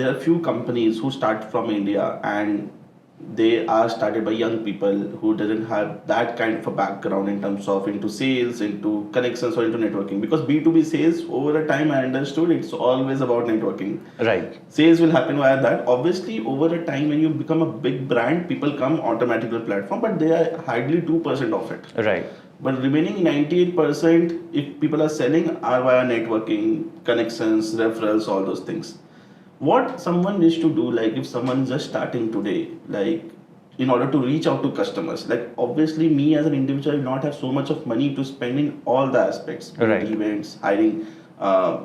There are few companies who start from India and they are started by young people who doesn't have that kind of a background in terms of into sales, into connections or into networking. Because B2B sales over a time I understood it's always about networking. Right. Sales will happen via that. Obviously, over a time when you become a big brand, people come automatically to the platform, but they are hardly 2% of it. Right. But remaining 98%, if people are selling, are via networking, connections, referrals, all those things. What someone needs to do, like if someone is just starting today, like in order to reach out to customers, like obviously me as an individual will not have so much of money to spend in all the aspects, Right. events, hiring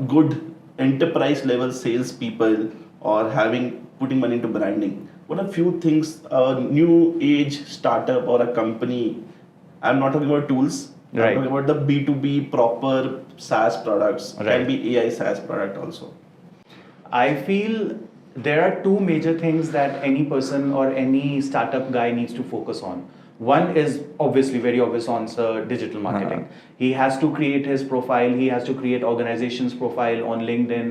good enterprise level sales people, or having putting money into branding. What are few things a new age startup or a company, I'm not talking about tools. I'm Right. talking about the B2B proper SaaS products. Can Right. be AI SaaS product also. I feel there are two major things that any person or any startup guy needs to focus on. One is obviously very obvious answer, digital marketing. He has to create his profile, he has to create organization's profile on LinkedIn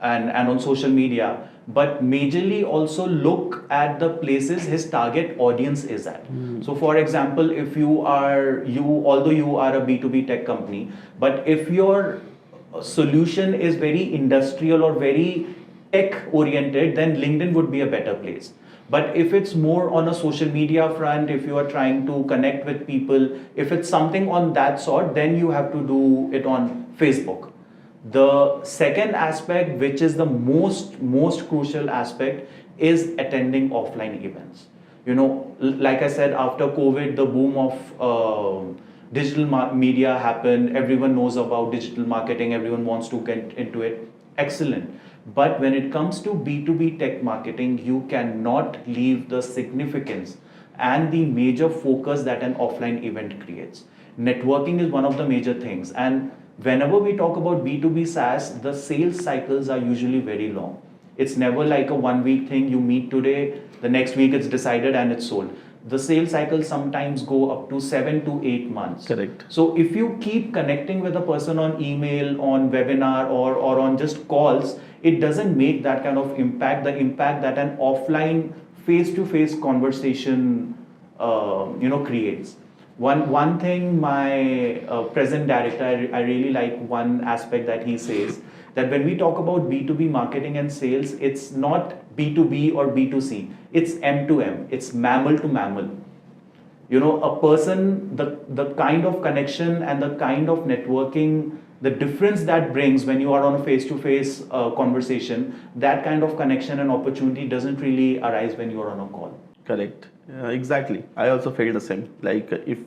and on social media, but majorly also look at the places his target audience is at. So for example, if although you are a B2B tech company, but if your solution is very industrial or very tech oriented, then LinkedIn would be a better place. But if it's more on a social media front, if you are trying to connect with people, if it's something on that sort, then you have to do it on Facebook. The second aspect, which is the most crucial aspect, is attending offline events. Like I said, after COVID, the boom of digital media happened. Everyone knows about digital marketing. Everyone wants to get into it. Excellent. But when it comes to B2B tech marketing, you cannot leave the significance and the major focus that an offline event creates. Networking is one of the major things. And whenever we talk about B2B SaaS, the sales cycles are usually very long. It's never like a 1 week thing. You meet today, the next week it's decided and it's sold. The sales cycles sometimes go up to 7 to 8 months. Correct. So if you keep connecting with a person on email, on webinar, or on just calls, it doesn't make that kind of impact, the impact that an offline face-to-face conversation creates. One thing my present director, I really like one aspect that he says, that when we talk about B2B marketing and sales, it's not B2B or B2C, it's M2M, it's mammal to mammal. A person, the kind of connection and the kind of networking, the difference that brings when you are on a face-to-face conversation, that kind of connection and opportunity doesn't really arise when you are on a call. Correct. Exactly. I also felt the same. Like if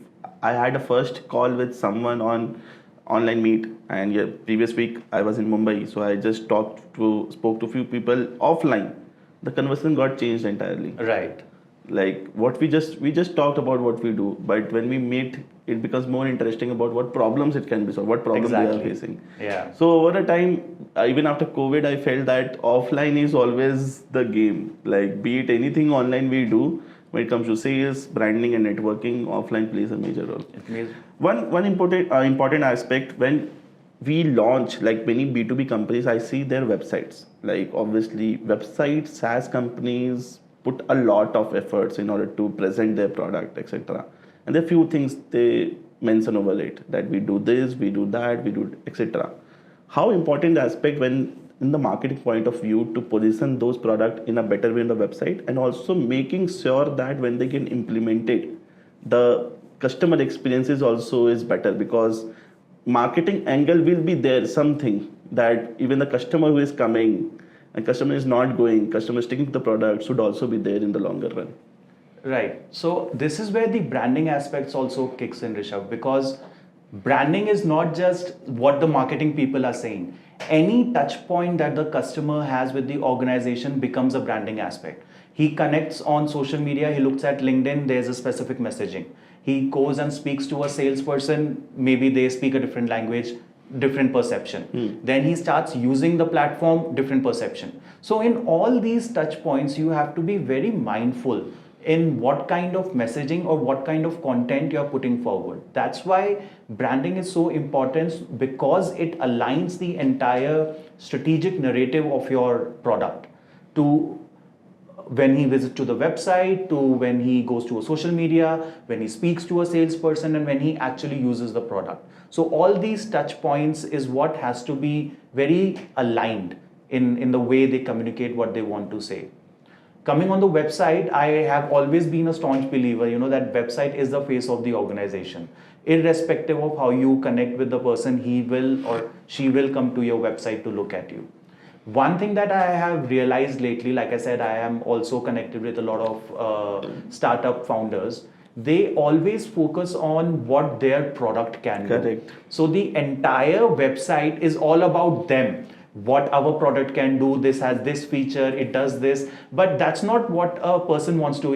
I had a first call with someone on online meet, and yeah, previous week I was in Mumbai, so I just spoke to few people offline. The conversation got changed entirely. Right. Like what we just talked about what we do, but when we meet, it becomes more interesting about what problems it can be solved, what problems they are facing. Yeah. So over a time, even after COVID, I felt that offline is always the game. Like be it anything online we do, when it comes to sales, branding, and networking, offline plays a major role. It means One important aspect when we launch, like many B2B companies, I see their websites. Like obviously, websites, SaaS companies put a lot of efforts in order to present their product, etc. And there are few things they mention over it, that we do this, we do that, we do etc. How important aspect when in the marketing point of view to position those products in a better way on the website, and also making sure that when they get implemented, the customer experience is also is better, because marketing angle will be there something that even the customer who is coming and customer is not going, customer is sticking to the product should also be there in the longer run. Right. So this is where the branding aspects also kicks in, Rishav, because branding is not just what the marketing people are saying. Any touch point that the customer has with the organization becomes a branding aspect. He connects on social media, he looks at LinkedIn, there's a specific messaging. He goes and speaks to a salesperson, maybe they speak a different language, different perception. Then he starts using the platform, different perception. So in all these touch points, you have to be very mindful in what kind of messaging or what kind of content you're putting forward. That's why branding is so important, because it aligns the entire strategic narrative of your product. to when he visits to the website, to when he goes to a social media, when he speaks to a salesperson, and when he actually uses the product. So all these touch points is what has to be very aligned in the way they communicate what they want to say. Coming on the website, I have always been a staunch believer, that website is the face of the organization. Irrespective of how you connect with the person, he will or she will come to your website to look at you. One thing that I have realized lately, like I said, I am also connected with a lot of startup founders. They always focus on what their product can do. Correct. So the entire website is all about them. What our product can do, this has this feature, it does this, but that's not what a person wants to.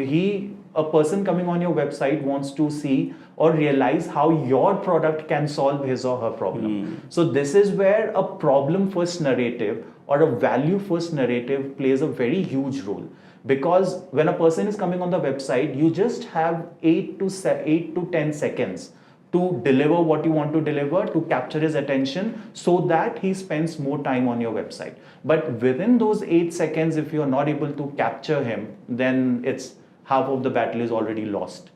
A person coming on your website wants to see or realize how your product can solve his or her problem. So this is where a problem first narrative or a value first narrative plays a very huge role. Because when a person is coming on the website, you just have 8 to 10 seconds to deliver what you want to deliver, to capture his attention so that he spends more time on your website. But within those 8 seconds, if you're not able to capture him, then it's half of the battle is already lost.